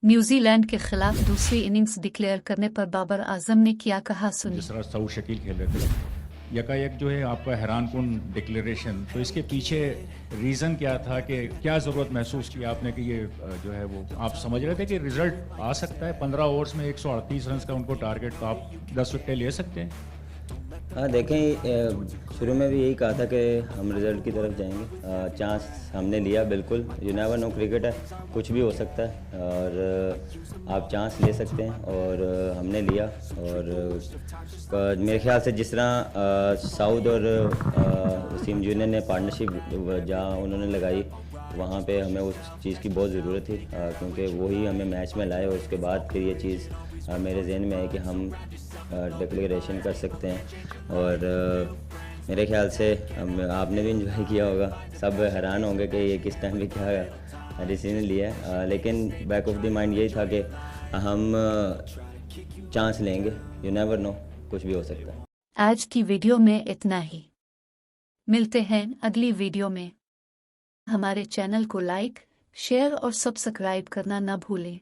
New Zealand के खिलाफ दूसरी इनिंग्स डिक्लेयर करने पर बाबर आजम ने क्या कहा, सुनिए। जिस तरह सऊद शकील खेल रहे थे, यकायक जो है आपका हैरानकुन डिक्लेरेशन, तो इसके पीछे रीज़न क्या था कि क्या ज़रूरत महसूस की आपने कि ये जो है वो आप समझ रहे थे कि रिजल्ट आ सकता है 15 ओवर्स में 138 रन का उनको टारगेट, तो आप 10 विकेटें ले सकते हैं? हाँ देखें, शुरू में भी यही कहा था कि हम रिज़ल्ट की तरफ जाएंगे। चांस हमने लिया, बिल्कुल। यू नेवर नो, क्रिकेट है, कुछ भी हो सकता है और आप चांस ले सकते हैं और हमने लिया। और मेरे ख्याल से जिस तरह साउद और वसीम जूनियर ने पार्टनरशिप जहाँ उन्होंने लगाई, वहाँ पे हमें उस चीज़ की बहुत ज़रूरत थी, क्योंकि वही हमें मैच में लाए और उसके बाद फिर ये चीज़ मेरे जहन में है कि हम डिक्लेरेशन कर सकते हैं। और मेरे ख्याल से आपने भी इंजॉय किया होगा, सब हैरान होंगे कि ये किस टाइम पे क्या डिसीजन लिया है, लेकिन बैक ऑफ द माइंड यही था कि हम चांस लेंगे। यू नेवर नो, कुछ भी हो सकता है। आज की वीडियो में इतना ही। मिलते हैं अगली वीडियो में। हमारे चैनल को लाइक, शेयर और सब्सक्राइब करना न भूलें।